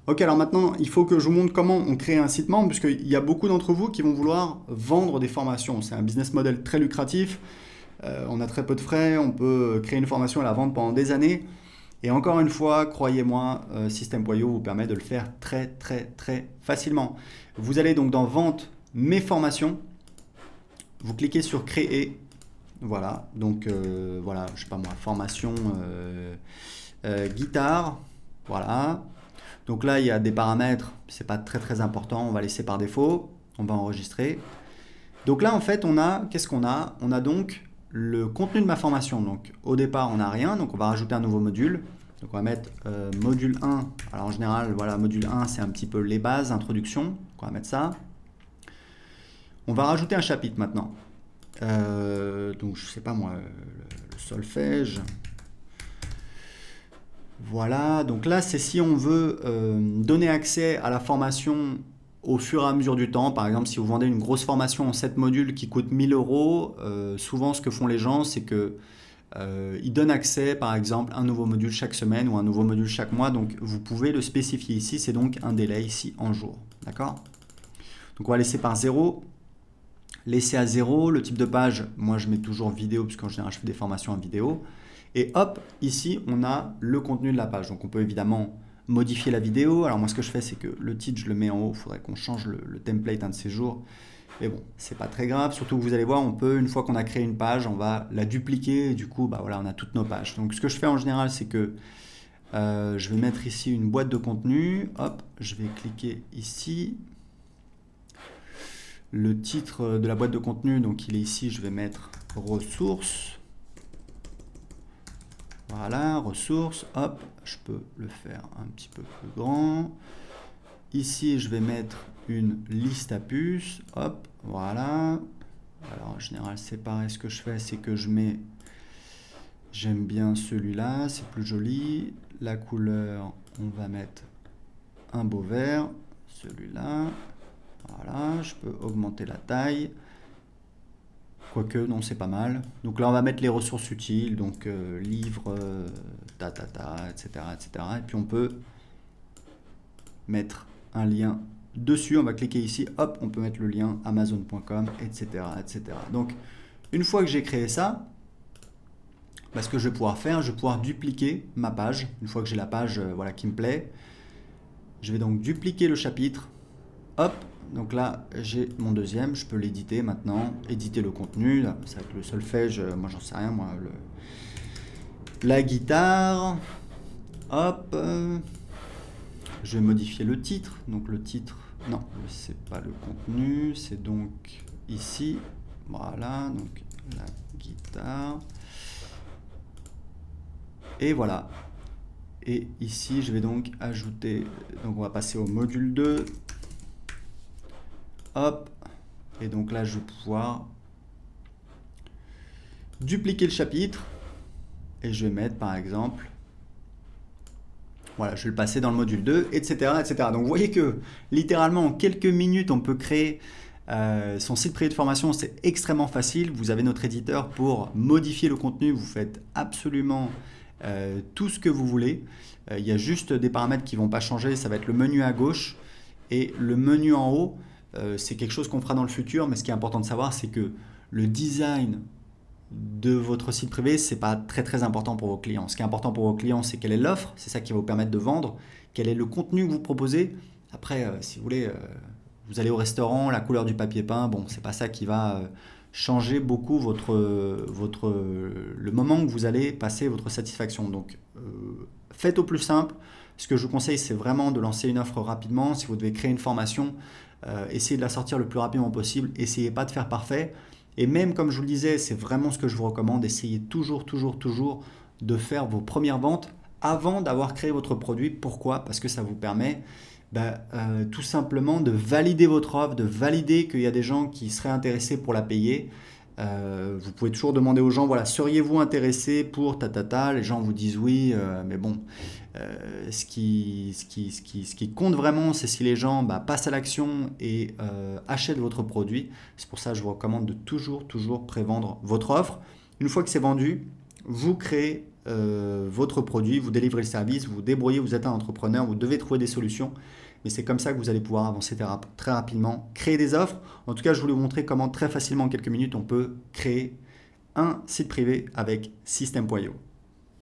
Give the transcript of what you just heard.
Ok, alors maintenant, il faut que je vous montre comment on crée un site membre, puisqu'il y a beaucoup d'entre vous qui vont vouloir vendre des formations. C'est un business model très lucratif, on a très peu de frais, on peut créer une formation et la vendre pendant des années. Et encore une fois, croyez-moi, System.io vous permet de le faire très très très facilement. Vous allez donc dans Vente, Mes formations, vous cliquez sur Créer. Voilà, donc voilà, je sais pas moi, formation guitare, voilà. Donc là, il y a des paramètres, c'est pas très très important, on va laisser par défaut, on va enregistrer. Donc là, en fait, qu'est-ce qu'on a? On a donc le contenu de ma formation. Donc au départ, on n'a rien, donc on va rajouter un nouveau module. Donc on va mettre module 1. Alors en général, voilà, module 1, c'est un petit peu les bases, introduction. Donc on va mettre ça. On va rajouter un chapitre maintenant. Donc je sais pas moi, le solfège. Voilà, donc là, c'est si on veut donner accès à la formation au fur et à mesure du temps. Par exemple, si vous vendez une grosse formation en 7 modules qui coûte 1000 euros, souvent ce que font les gens, c'est que ils donnent accès, par exemple, à un nouveau module chaque semaine ou un nouveau module chaque mois. Donc, vous pouvez le spécifier ici. C'est donc un délai ici en jour. D'accord? Donc, on va laisser par 0. Laisser à 0. Le type de page, moi, je mets toujours vidéo, puisqu'en général, je fais des formations en vidéo. Et hop, ici, on a le contenu de la page. Donc, on peut évidemment modifier la vidéo. Alors, moi, ce que je fais, c'est que le titre, je le mets en haut. Il faudrait qu'on change le template un de ces jours. Mais bon, c'est pas très grave. Surtout que vous allez voir, on peut, une fois qu'on a créé une page, on va la dupliquer. Et du coup, bah voilà, on a toutes nos pages. Donc, ce que je fais en général, c'est que je vais mettre ici une boîte de contenu. Hop, je vais cliquer ici. Le titre de la boîte de contenu, donc il est ici. Je vais mettre ressources. Voilà, ressources. Hop, je peux le faire un petit peu plus grand. Ici, je vais mettre une liste à puces. Hop, voilà. Alors en général, c'est pareil. Ce que je fais, c'est que j'aime bien celui-là, c'est plus joli. La couleur, on va mettre un beau vert. Celui-là, voilà. Je peux augmenter la taille. Quoique, non, c'est pas mal. Donc là, on va mettre les ressources utiles, donc livres, etc., etc. Et puis on peut mettre un lien dessus. On va cliquer ici, hop, on peut mettre le lien amazon.com, etc., etc. Donc, une fois que j'ai créé ça, bah, ce que je vais pouvoir faire, je vais pouvoir dupliquer ma page. Une fois que j'ai la page voilà, qui me plaît, je vais donc dupliquer le chapitre. Hop, donc là, j'ai mon deuxième. Je peux l'éditer maintenant. Éditer le contenu. Ça va être le solfège. Moi, j'en sais rien. Moi, la guitare. Hop. Je vais modifier le titre. Donc le titre, non, c'est pas le contenu. C'est donc ici. Voilà, donc la guitare. Et voilà. Et ici, je vais donc ajouter, donc on va passer au module 2. Hop. Et donc là, je vais pouvoir dupliquer le chapitre. Et je vais mettre, par exemple, voilà, je vais le passer dans le module 2, etc., etc. Donc vous voyez que littéralement en quelques minutes, on peut créer son site privé de formation. C'est extrêmement facile. Vous avez notre éditeur pour modifier le contenu. Vous faites absolument tout ce que vous voulez. Il y a juste des paramètres qui ne vont pas changer. Ça va être le menu à gauche et le menu en haut. C'est quelque chose qu'on fera dans le futur. Mais ce qui est important de savoir, c'est que le design de votre site privé, c'est pas très très important pour vos clients. Ce qui est important pour vos clients, c'est quelle est l'offre, c'est ça qui va vous permettre de vendre, quel est le contenu que vous proposez. Après, si vous voulez, vous allez au restaurant, la couleur du papier peint, bon, c'est pas ça qui va changer beaucoup le moment que vous allez passer votre satisfaction. Donc, faites au plus simple. Ce que je vous conseille, c'est vraiment de lancer une offre rapidement. Si vous devez créer une formation, essayez de la sortir le plus rapidement possible. Essayez pas de faire parfait. Et même comme je vous le disais, c'est vraiment ce que je vous recommande, essayez toujours, toujours, toujours de faire vos premières ventes avant d'avoir créé votre produit. Pourquoi? Parce que ça vous permet tout simplement de valider votre offre, de valider qu'il y a des gens qui seraient intéressés pour la payer. Vous pouvez toujours demander aux gens, voilà, seriez-vous intéressé pour ta. Les gens vous disent oui, mais bon, ce qui compte vraiment, c'est si les gens passent à l'action et achètent votre produit. C'est pour ça que je vous recommande de toujours, toujours prévendre votre offre. Une fois que c'est vendu, vous créez votre produit, vous délivrez le service, vous vous débrouillez, vous êtes un entrepreneur, vous devez trouver des solutions. Mais c'est comme ça que vous allez pouvoir avancer très rapidement, créer des offres. En tout cas, je voulais vous montrer comment très facilement, en quelques minutes, on peut créer un site privé avec System.io.